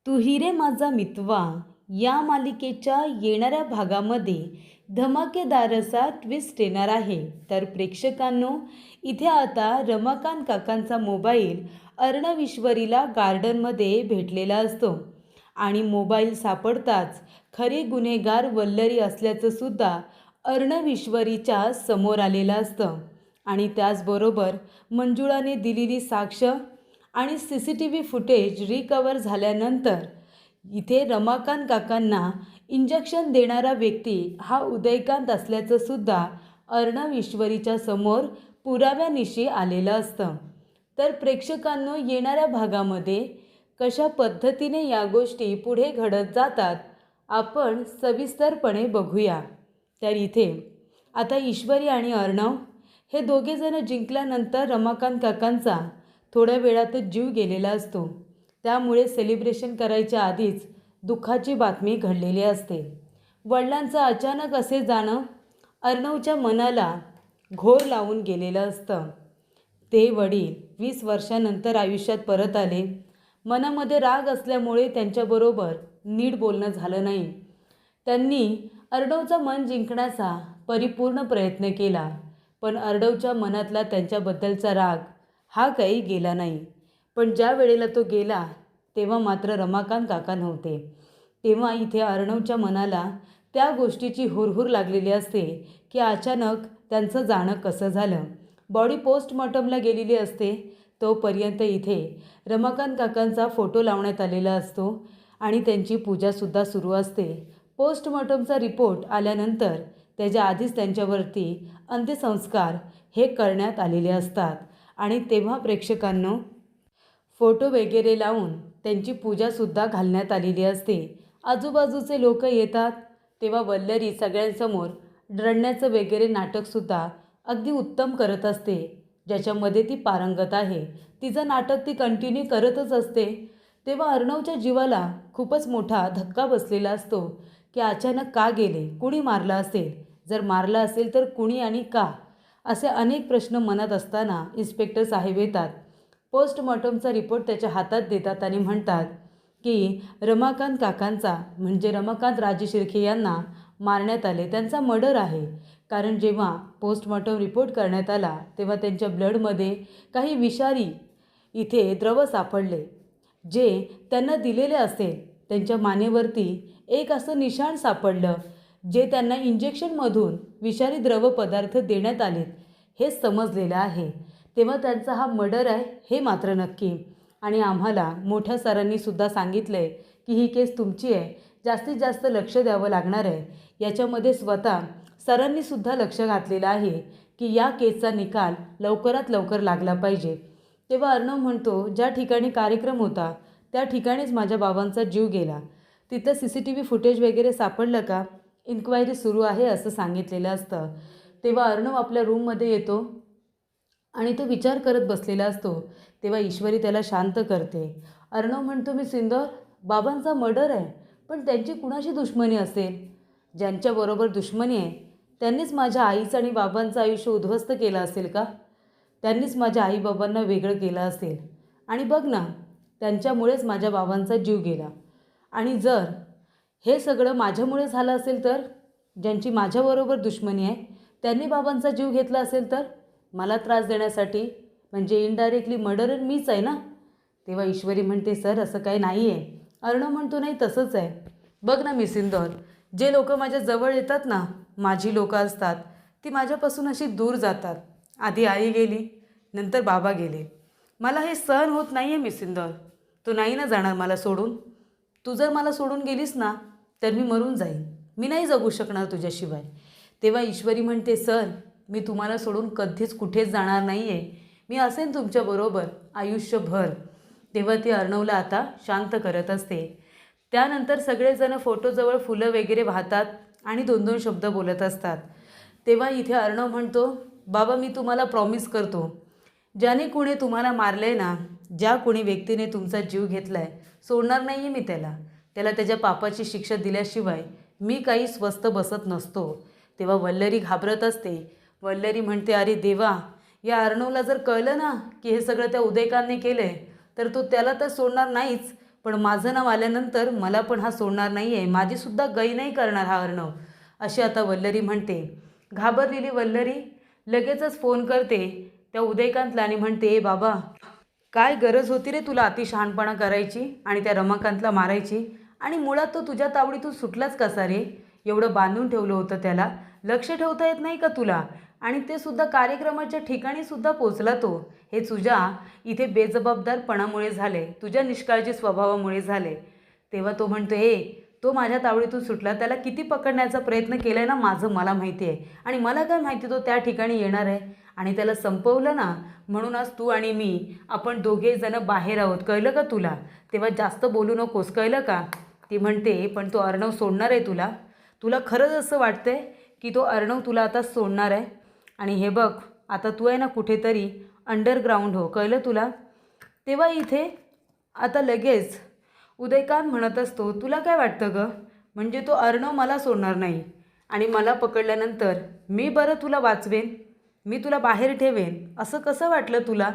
तू ही रे माझा मितवा या मालिकेच्या येणाऱ्या भागामध्ये धमाकेदार असा ट्विस्ट येणार आहे. तर प्रेक्षकांनो, इथे आता रमाकांत काकांचा मोबाईल अर्णव ईश्वरीला गार्डनमध्ये भेटलेला असतो आणि मोबाईल सापडताच खरे गुन्हेगार वल्लरी असल्याचं सुद्धा अर्णव ईश्वरीच्या समोर आलेलं असतं. आणि त्याचबरोबर मंजुळाने दिलेली साक्ष आणि CCTV फुटेज रिकवर झाल्यानंतर इथे रमाकांत काकांना इंजेक्शन देणारा व्यक्ती हा उदयकांत असल्याचं सुद्धा अर्णव ईश्वरीच्या समोर पुराव्यानिशी आलेलं असतं. तर प्रेक्षकांनो, येणाऱ्या भागामध्ये कशा पद्धतीने या गोष्टी पुढे घडत जातात आपण सविस्तरपणे बघूया. तर इथे आता ईश्वरी आणि अर्णव हे दोघेजण जिंकल्यानंतर रमाकांत काकांचा थोड्या वेळातच जीव गेलेला असतो. त्यामुळे सेलिब्रेशन करायच्या आधीच दुःखाची बातमी घडलेली असते. वडिलांचं अचानक असे जाणं अर्णवच्या मनाला घोर लावून गेलेलं असतं. ते वडील 20 वर्षानंतर आयुष्यात परत आले. मनामध्ये राग असल्यामुळे त्यांच्याबरोबर नीट बोलणं झालं नाही. त्यांनी अर्णवचं मन जिंकण्याचा परिपूर्ण प्रयत्न केला, पण अर्णवच्या मनातला त्यांच्याबद्दलचा राग हा काही गेला नाही. पण ज्या वेळेला तो गेला तेव्हा मात्र रमाकांत काका नव्हते. तेव्हा इथे अर्णवच्या मनाला त्या गोष्टीची हुरहुर लागलेली असते की अचानक त्यांचं जाणं कसं झालं. बॉडी पोस्टमॉर्टमला गेलेली असते. तोपर्यंत इथे रमाकांत काकांचा फोटो लावण्यात आलेला असतो आणि त्यांची पूजासुद्धा सुरू असते. पोस्टमॉर्टमचा रिपोर्ट आल्यानंतर त्याच्या आधीच त्यांच्यावरती अंत्यसंस्कार हे करण्यात आलेले असतात आणि तेव्हा प्रेक्षकांनो फोटो वगैरे लावून त्यांची पूजासुद्धा घालण्यात आलेली असते. आजूबाजूचे लोक येतात तेव्हा वल्लरी सगळ्यांसमोर रडण्याचं वगैरे नाटकसुद्धा अगदी उत्तम करत असते. ज्याच्यामध्ये ती पारंगत आहे, तिचं नाटक ती कंटिन्यू करतच असते. तेव्हा अर्णवच्या जीवाला खूपच मोठा धक्का बसलेला असतो की अचानक का गेले, कुणी मारलं असेल, जर मारलं असेल तर कुणी आणि का, असे अनेक प्रश्न मनात असताना इन्स्पेक्टर साहेब येतात. पोस्टमॉर्टमचा रिपोर्ट त्याच्या हातात देतात आणि म्हणतात की रमाकांत काकांचा म्हणजे रमाकांत राजे शिर्के यांना मारण्यात आले, त्यांचा मर्डर आहे. कारण जेव्हा पोस्टमॉर्टम रिपोर्ट करण्यात आला तेव्हा त्यांच्या ब्लडमध्ये काही विषारी इथे द्रव सापडले, जे त्यांना दिलेले असेल. त्यांच्या मानेवरती एक असं निशाण सापडलं जे त्यांना इंजेक्शनमधून विषारी द्रव पदार्थ देण्यात आलेत हे समजलेलं आहे. तेव्हा त्यांचा हा मर्डर आहे हे मात्र नक्की. आणि आम्हाला मोठ्या सरांनी सुद्धा सांगितलं आहे की ही केस तुमची आहे, जास्तीत जास्त लक्ष द्यावं लागणार आहे. याच्यामध्ये स्वतः सरांनीसुद्धा लक्ष घातलेलं आहे की या केसचा निकाल लवकरात लवकर लागला पाहिजे. तेव्हा अर्णव म्हणतो, ज्या ठिकाणी कार्यक्रम होता त्या ठिकाणीच माझ्या बाबांचा जीव गेला. तिथं CCTV फुटेज वगैरे सापडलं का, इन्क्वायरी सुरू आहे असं सांगितलेलं असतं. तेव्हा अर्णव आपल्या रूममध्ये येतो आणि तो विचार करत बसलेला असतो. तेव्हा ईश्वरी त्याला शांत करते. अर्णव म्हणतो, मी सिंदूर, बाबांचा मर्डर आहे, पण त्यांची कुणाशी दुश्मनी असेल? ज्यांच्याबरोबर दुश्मनी आहे त्यांनीच माझ्या आईचं आणि बाबांचं आयुष्य उद्ध्वस्त केलं असेल का? त्यांनीच माझ्या आईबाबांना वेगळं केलं असेल. आणि बघ ना, त्यांच्यामुळेच माझ्या बाबांचा जीव गेला. आणि जर हे सगळं माझ्यामुळे झालं असेल तर, ज्यांची माझ्याबरोबर दुश्मनी आहे त्यांनी बाबांचा जीव घेतला असेल तर, मला त्रास देण्यासाठी म्हणजे इनडायरेक्टली मर्डरर मीच आहे ना? तेव्हा ईश्वरी म्हणते, सर असं काही नाही आहे. अर्णव म्हणतो, नाही तसंच आहे. बघ ना मी सिंदूर, जे लोक माझ्या जवळ येतात ना, माझी लोकं असतात, ती माझ्यापासून अशी दूर जातात. आधी आई गेली, नंतर बाबा गेले. मला हे सहन होत नाही आहे मी सिंदूर. तू नाही ना जाणार मला सोडून? तू जर मला सोडून गेलीस ना तर मी मरून जाईन. मी नाही जगू शकणार तुझ्याशिवाय. तेव्हा ईश्वरी म्हणते, सर मी तुम्हाला सोडून कधीच कुठेच जाणार नाही आहे. मी असेन तुमच्याबरोबर आयुष्यभर. तेव्हा ती अर्णवला आता शांत करत असते. त्यानंतर सगळेजण फोटोजवळ फुलं वगैरे वाहतात आणि 2-2 शब्द बोलत असतात. तेव्हा इथे अर्णव म्हणतो, बाबा मी तुम्हाला प्रॉमिस करतो, ज्याने कुणी तुम्हाला मारलं आहे ना, ज्या कुणी व्यक्तीने तुमचा जीव घेतला आहे, सोडणार नाही आहे मी त्याला. त्याला त्याच्या पापाची शिक्षा दिल्याशिवाय मी काही स्वस्थ बसत नसतो. तेव्हा वल्लरी घाबरत असते. वल्लरी म्हणते, अरे देवा, या अर्णवला जर कळलं ना की हे सगळं त्या उदयकांतने केलं आहे तर तो त्याला तर सोडणार नाहीच, पण माझं नाव आल्यानंतर मला पण हा सोडणार नाही आहे, माझीसुद्धा गय नाही करणार हा अर्णव, अशी आता वल्लरी म्हणते. घाबरलेली वल्लरी लगेचच फोन करते त्या उदयकांतला आणि म्हणते, ए बाबा, काय गरज होती रे तुला अतिशहाणपणा करायची आणि त्या रमाकांतला मारायची? आणि मुळात तो तुझ्या तावडीतून सुटलाच कसा रे? एवढं बांधून ठेवलं होतं त्याला, लक्ष ठेवता येत नाही का तुला? आणि ते सुद्धा कार्यक्रमाच्या ठिकाणी सुद्धा पोचला तो. हे तुझ्या इथे बेजबाबदारपणामुळे झाले, तुझ्या निष्काळजी स्वभावामुळे झाले. तेव्हा तो म्हणतो, तो माझ्या तावडीतून सुटला, त्याला किती पकडण्याचा प्रयत्न केला आहे ना माझं मला माहिती आहे. आणि मला काय माहिती तो त्या ठिकाणी येणार आहे आणि त्याला संपवलं ना, म्हणून आज तू आणि मी आपण दोघे जण बाहेर आहोत, कळलं का तुला? तेव्हा जास्त बोलू नकोस, कळलं का? ती म्हणते, पण तो अर्णव सोडणार आहे तुला? तुला खरंच असं वाटतंय की तो अर्णव तुला आता सोडणार आहे? आणि हे बघ, आता तू आहे ना कुठेतरी अंडरग्राऊंड हो, कळलं तुला? तेव्हा इथे आता लगेच उदयकांत म्हणत असतो, तुला काय वाटतं गं? म्हणजे तो अर्णव मला सोडणार नाही आणि मला पकडल्यानंतर मी बरं तुला वाचवेन, मी तुला बाहेर ठेवेन, असं कसं वाटलं तुला?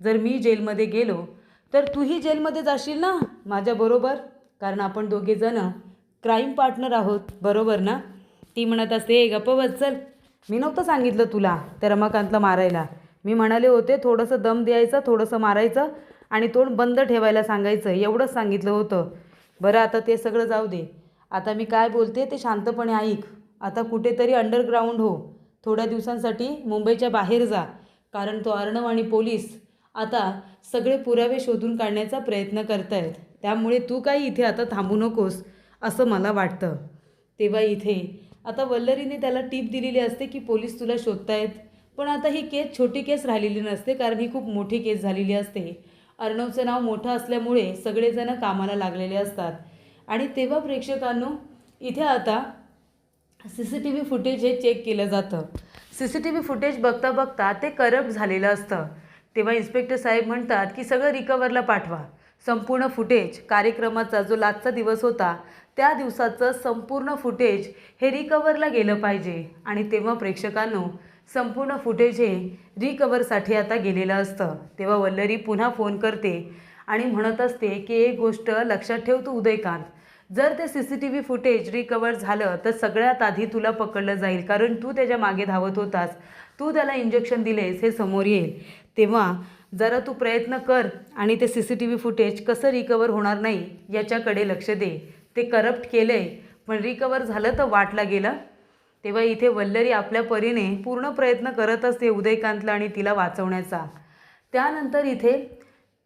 जर मी जेलमध्ये गेलो तर तूही जेलमध्ये जाशील ना माझ्याबरोबर, कारण आपण दोघे जण क्राईम पार्टनर आहोत, बरोबर ना? ती म्हणत असते, गप्प बस चल, मी नव्हतं सांगितलं तुला त्या रमाकांतला मारायला. मी म्हणाले होते थोडंसं दम द्यायचं, थोडंसं मारायचं आणि तोंड बंद ठेवायला सांगायचं, एवढंच सांगितलं होतं. बरं आता ते सगळं जाऊ दे, आता मी काय बोलते ते शांतपणे ऐक. आता कुठेतरी अंडरग्राऊंड हो, थोड्या दिवसांसाठी मुंबईच्या बाहेर जा, कारण तो अर्णव आणि पोलीस आता सगळे पुरावे शोधून काढण्याचा प्रयत्न करत आहेत. त्यामुळे तू काही इथे आता थांबू नकोस असं मला वाटतं. तेव्हा इथे आता वल्लरीने त्याला टीप दिलेली असते की पोलीस तुला शोधतायत, पण आता ही केस छोटी केस राहिलेली नसते, कारण ही खूप मोठी केस झालेली असते. अर्णवचं नाव मोठं असल्यामुळे सगळेजण कामाला लागलेले असतात. आणि तेव्हा प्रेक्षकांनो इथे आता CCTV फुटेज हे चेक केलं जातं. CCTV फुटेज बघता बघता ते करप्ट झालेलं असतं. तेव्हा इन्स्पेक्टर साहेब म्हणतात की सगळं रिकव्हरला पाठवा, संपूर्ण फुटेज, कार्यक्रमाचा जो लास्टचा दिवस होता त्या दिवसाचं संपूर्ण फुटेज हे रिकव्हरला गेलं पाहिजे. आणि तेव्हा प्रेक्षकांनो संपूर्ण फुटेज हे रिकव्हरसाठी आता गेलेलं असतं. तेव्हा वल्लरी पुन्हा फोन करते आणि म्हणत असते की एक गोष्ट लक्षात ठेव तू उदयकांत, जर ते CCTV फुटेज रिकवर झालं तर सगळ्यात आधी तुला पकडलं जाईल, कारण तू त्याच्या मागे धावत होतास, तू त्याला इंजेक्शन दिलेस हे समोर येईल. तेव्हा जरा तू प्रयत्न कर आणि ते CCTV फुटेज कसं रिकवर होणार नाही याच्याकडे लक्ष दे. ते करप्ट केलं आहे पण रिकवर झालं तर वाटला गेलं. तेव्हा इथे वल्लरी आपल्या परीने पूर्ण प्रयत्न करत असते उदयकांतला आणि तिला वाचवण्याचा. त्यानंतर इथे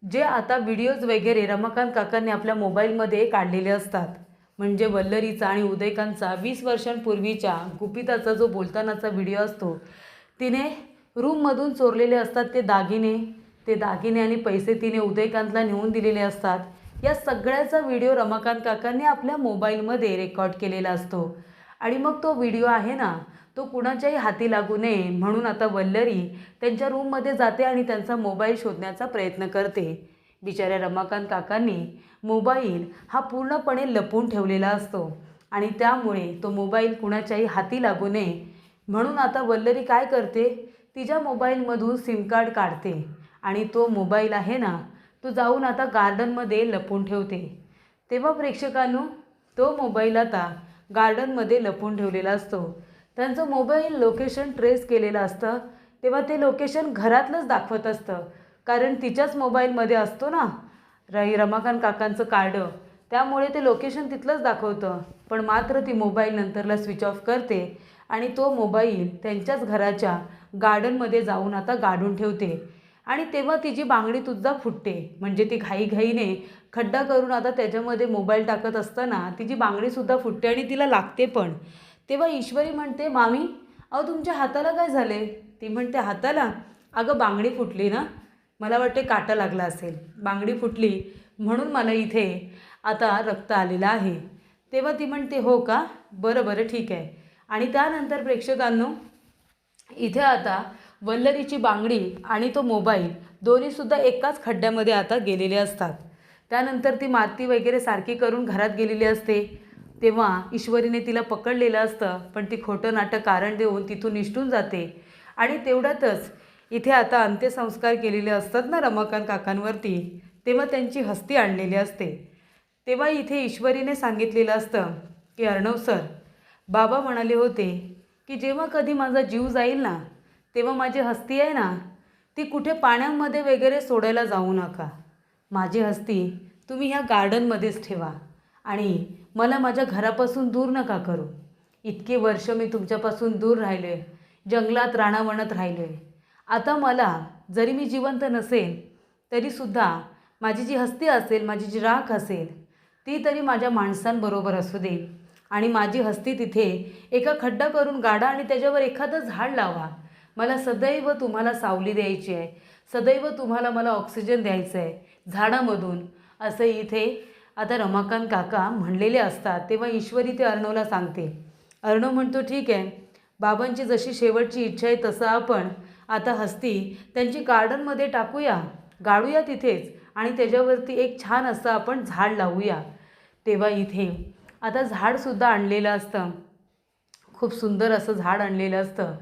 जे आता व्हिडिओज वगैरे रमाकांत काकांनी आपल्या मोबाईलमध्ये काढलेले असतात, म्हणजे वल्लरीचा आणि उदयकांतचा 20 वर्षांपूर्वीच्या गुपिताचा जो बोलतानाचा व्हिडिओ असतो, तिने रूममधून चोरलेले असतात ते दागिने आणि पैसे तिने उदयकांतला नेऊन दिलेले असतात. या सगळ्याचा व्हिडिओ रमाकांत काकांनी आपल्या मोबाईलमध्ये रेकॉर्ड केलेला असतो. आणि मग तो व्हिडिओ आहे ना, तो कुणाच्याही हाती लागू नये म्हणून आता वल्लरी त्यांच्या रूममध्ये जाते आणि त्यांचा मोबाईल शोधण्याचा प्रयत्न करते. बिचाऱ्या रमाकांत काकांनी मोबाईल हा पूर्णपणे लपवून ठेवलेला असतो आणि त्यामुळे तो मोबाईल कुणाच्याही हाती लागू नये म्हणून आता वल्लरी काय करते, तिच्या मोबाईलमधून सिम कार्ड काढते आणि तो मोबाईल आहे ना, तो जाऊन आता गार्डनमध्ये लपवून ठेवते. तेव्हा प्रेक्षकांनो तो मोबाईल आता गार्डनमध्ये लपवून ठेवलेला असतो. त्यांचं मोबाईल लोकेशन ट्रेस केलेलं असतं. तेव्हा ते लोकेशन घरातलंच दाखवत असतं, कारण तिच्याच मोबाईलमध्ये असतो ना रमाकांत काकांचं कार्ड, त्यामुळे ते लोकेशन तिथलंच दाखवतं. पण मात्र ती मोबाईल नंतरला स्विच ऑफ करते आणि तो मोबाईल त्यांच्याच घराच्या गार्डनमध्ये जाऊन आता गाडून ठेवते. आणि तेव्हा तिची बांगडी सुद्धा फुटते, म्हणजे ती घाईघाईने खड्डा करून आता त्याच्यामध्ये मोबाईल टाकत असताना तिची बांगडीसुद्धा फुटते आणि तिला लागते पण. तेव्हा ईश्वरी म्हणते, मामी अहो तुमच्या हाताला काय झाले? ती म्हणते, हाताला अगं बांगडी फुटली ना, मला वाटते काटा लागला असेल, बांगडी फुटली म्हणून मला इथे आता रक्त आलेलं आहे. तेव्हा ती म्हणते, हो का, बरं बरं ठीक आहे. आणि त्यानंतर प्रेक्षकांनो इथे आता वल्लरीची बांगडी आणि तो मोबाईल दोन्हीसुद्धा एकाच खड्ड्यामध्ये आता गेलेले असतात. त्यानंतर ती माती वगैरे सारखी करून घरात गेलेली असते. तेव्हा ईश्वरीने तिला पकडलेलं असतं, पण ती खोटं नाटक कारण देऊन तिथून निसटून जाते. आणि तेवढ्यातच इथे आता अंत्यसंस्कार केलेले असतात ना रमाकांत काकांवरती, तेव्हा त्यांची हस्ती आणलेली असते. तेव्हा इथे ईश्वरीने सांगितलेलं असतं की अर्णव सर, बाबा म्हणाले होते की जेव्हा कधी माझा जीव जाईल ना, तेव्हा माझी हस्ती आहे ना, ती कुठे पाण्यामध्ये वगैरे सोडायला जाऊ नका. माझी हस्ती तुम्ही ह्या गार्डनमध्येच ठेवा आणि मला माझ्या घरापासून दूर नका करू. इतके वर्ष मी तुमच्यापासून दूर राहिलो आहे, जंगलात रानावनात राहिलो आहे. आता मला जरी मी जिवंत नसेल तरीसुद्धा माझी जी हस्ती असेल, माझी जी राख असेल, ती तरी माझ्या माणसांबरोबर असू दे आणि माझी हस्ती तिथे एका खड्डा करून गाडा आणि त्याच्यावर एखादं झाड लावा. मला सदैव तुम्हाला सावली द्यायची आहे, सदैव तुम्हाला मला ऑक्सिजन द्यायचं आहे झाडामधून, असं इथे आता रमाकांत काका म्हणलेले असतात. तेव्हा ईश्वरी ते अर्णवला सांगते. अर्णव म्हणतो ठीक आहे, बाबांची जशी शेवटची इच्छा आहे तसं आपण आता हस्ती त्यांची गार्डनमध्ये टाकूया, गाडूया तिथेच आणि त्याच्यावरती एक छान असं आपण झाड लावूया. तेव्हा इथे आता झाडसुद्धा आणलेलं असतं, खूप सुंदर असं झाड आणलेलं असतं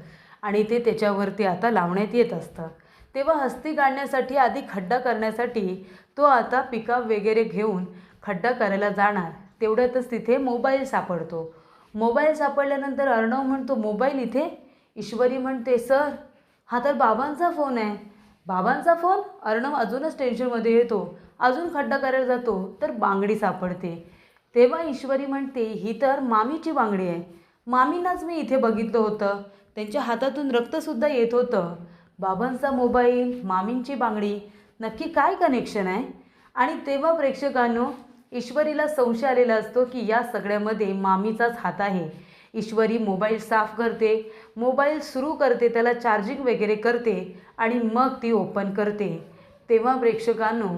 आणि ते त्याच्यावरती आता लावण्यात येत असतं. तेव्हा हस्ती काढण्यासाठी आधी खड्डा करण्यासाठी तो आता पिकअप वगैरे घेऊन खड्डा करायला जाणार. तेवढ्यातच तिथे मोबाईल सापडतो. मोबाईल सापडल्यानंतर अर्णव म्हणतो मोबाईल इथे. ईश्वरी म्हणते सर, हा तर बाबांचा फोन आहे. बाबांचा फोन? अर्णव अजूनच टेन्शनमध्ये येतो. अजून खड्डा करायला जातो तर बांगडी सापडते. तेव्हा ईश्वरी म्हणते ही तर मामीची बांगडी आहे. मामींनाच मी इथे बघितलं होतं, त्यांच्या हातातून रक्तसुद्धा येत होतं. बाबांचा मोबाईल, मामींची बांगडी, नक्की काय कनेक्शन आहे? आणि तेव्हा प्रेक्षकांनो ईश्वरीला संशय आलेला असतो की या सगळ्यामध्ये मामीचाच हात आहे. ईश्वरी मोबाईल साफ करते, मोबाईल सुरू करते, त्याला चार्जिंग वगैरे करते आणि मग ती ओपन करते. तेव्हा प्रेक्षकांनो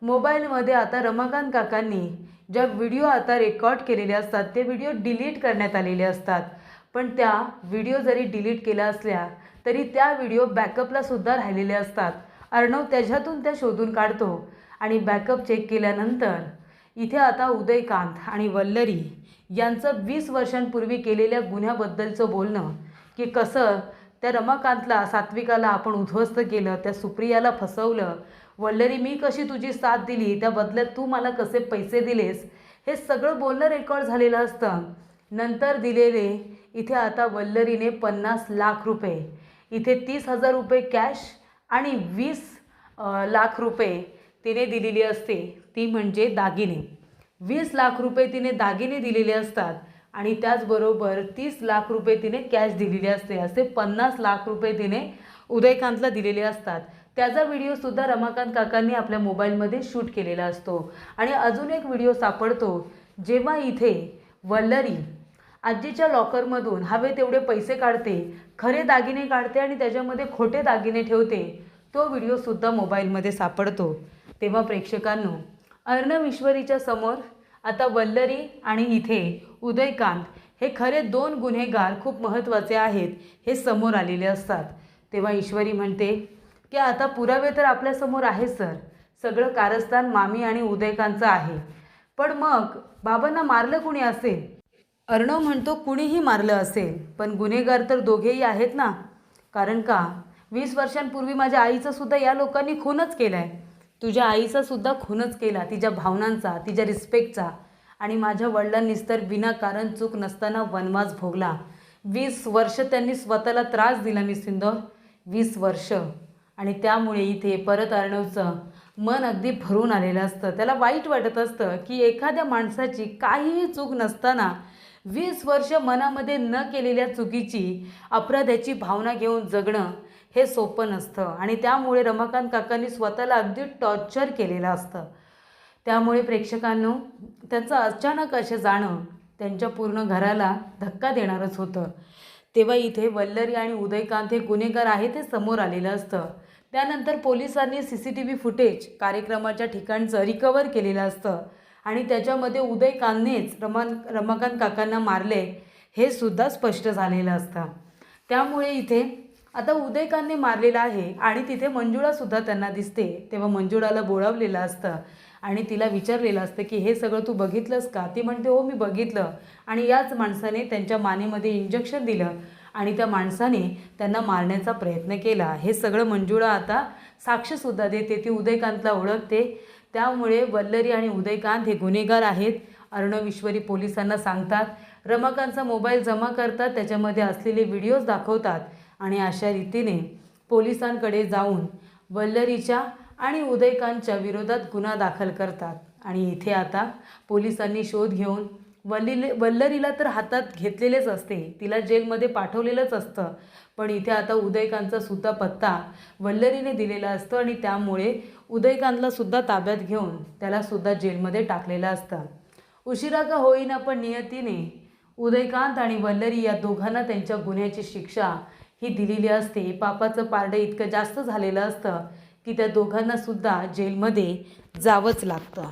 मोबाईलमध्ये आता रमाकांत काकांनी ज्या व्हिडिओ आता रेकॉर्ड केलेले असतात ते व्हिडिओ डिलीट करण्यात आलेले असतात. पण त्या व्हिडिओ जरी डिलीट केल्या असल्या तरी त्या व्हिडिओ बॅकअपलासुद्धा राहिलेले असतात. अर्णव त्याच्यातून त्या शोधून काढतो आणि बॅकअप चेक केल्यानंतर इथे आता उदयकांत आणि वल्लरी यांचं 20 वर्षांपूर्वी केलेल्या गुन्ह्याबद्दलचं बोलणं, की कसं त्या रमाकांतला, सात्विकाला आपण उद्ध्वस्त केलं, त्या सुप्रियाला फसवलं, वल्लरी मी कशी तुझी साथ दिली, त्या बदल्यात तू मला कसे पैसे दिलेस, हे सगळं बोलणं रेकॉर्ड झालेलं असतं. नंतर दिलेले इथे आता वल्लरीने 50 लाख रुपये, इथे 30,000 रुपये कॅश आणि 20 लाख रुपये तिने दिलेली असते, ती म्हणजे दागिने. 20 लाख रुपये तिने दागिने दिलेले असतात आणि त्याचबरोबर 30 लाख रुपये तिने कॅश दिलेली असते. असे 50 लाख रुपये तिने उदयकांतला दिलेले असतात. त्याचा व्हिडिओसुद्धा रमाकांत काकांनी आपल्या मोबाईलमध्ये शूट केलेला असतो. आणि अजून एक व्हिडिओ सापडतो जेव्हा इथे वल्लरी आजीच्या लॉकरमधून हवे तेवढे पैसे काढते, खरे दागिने काढते आणि त्याच्यामध्ये खोटे दागिने ठेवते. तो व्हिडिओसुद्धा मोबाईलमध्ये सापडतो. तेव्हा प्रेक्षकांनो अर्णव ईश्वरीच्या समोर आता वल्लरी आणि इथे उदयकांत हे खरे 2 गुन्हेगार खूप महत्त्वाचे आहेत हे समोर आलेले असतात. तेव्हा ईश्वरी म्हणते की आता पुरावे तर आपल्यासमोर आहे सर, सगळं कारस्थान मामी आणि उदयकांतचं आहे, पण मग बाबांना मारलं कुणी असेल? अर्णव म्हणतो कुणीही मारलं असेल, पण गुन्हेगार तर दोघेही आहेत ना. कारण का 20 वर्षांपूर्वी माझ्या आईचासुद्धा या लोकांनी खूनच केला आहे. तुझ्या आईचासुद्धा खूनच केला, तिच्या भावनांचा, तिच्या रिस्पेक्टचा. आणि माझ्या वडिलांनीच तर विनाकारण चूक नसताना वनवास भोगला. 20 वर्ष त्यांनी स्वतःला त्रास दिला निस्सिंदोर, 20 वर्ष. आणि त्यामुळे इथे परत अर्णवचं मन अगदी भरून आलेलं असतं. त्याला वाईट वाटत असतं की एखाद्या माणसाची काहीही चूक नसताना 20 वर्ष मनामध्ये न केलेल्या चुकीची, अपराधाची भावना घेऊन जगणं हे सोपं नसतं. आणि त्यामुळे रमाकांत काकांनी स्वतःला अगदी टॉर्चर केलेलं असतं. त्यामुळे प्रेक्षकांनो त्याचं अचानक असे जाणं त्यांच्या पूर्ण घराला धक्का देणारच होतं. तेव्हा इथे वल्लरी आणि उदयकांत हे गुन्हेगार आहेत हे समोर आलेलं असतं. त्यानंतर पोलिसांनी CCTV फुटेज कार्यक्रमाच्या ठिकाणचं रिकवर केलेलं असतं आणि त्याच्यामध्ये उदयकांतनेच रमाकांत काकांना मारले हे सुद्धा स्पष्ट झालेलं असतं. त्यामुळे इथे आता उदयकांतने मारलेलं आहे आणि तिथे मंजुळासुद्धा त्यांना दिसते. तेव्हा मंजुळाला बोलावलेलं असतं आणि तिला विचारलेलं असतं की हे सगळं तू बघितलंस का? ती म्हणते हो मी बघितलं आणि याच माणसाने त्यांच्या मानेमध्ये इंजेक्शन दिलं आणि त्या माणसाने त्यांना मारण्याचा प्रयत्न केला. हे सगळं मंजुळा आता साक्षीसुद्धा देते. ती उदयकांतला ओळखते. त्यामुळे वल्लरी आणि उदयकांत हे गुन्हेगार आहेत. अर्णव ईश्वरी पोलिसांना सांगतात, रमाकांतचा मोबाईल जमा करतात, त्याच्यामध्ये असलेले व्हिडिओज दाखवतात आणि अशा रीतीने पोलिसांकडे जाऊन वल्लरीच्या आणि उदयकांतच्या विरोधात गुन्हा दाखल करतात. आणि इथे आता पोलिसांनी शोध घेऊन वल्लरीला तर हातात घेतलेलेच असते, तिला जेलमध्ये पाठवलेलंच असतं. पण इथे आता उदयकांतचा सुद्धा पत्ता वल्लरीने दिलेला असतो आणि त्यामुळे उदयकांतला सुद्धा ताब्यात घेऊन त्याला सुद्धा जेलमध्ये टाकलेलं असतं. उशिरा का होईना पण नियतीने उदयकांत आणि वल्लरी या दोघांना त्यांच्या गुन्ह्याची शिक्षा ही दिलेली असते. पापाचं पारडं इतकं जास्त झालेलं असतं की त्या दोघांना सुद्धा जेलमध्ये जावंच लागतं.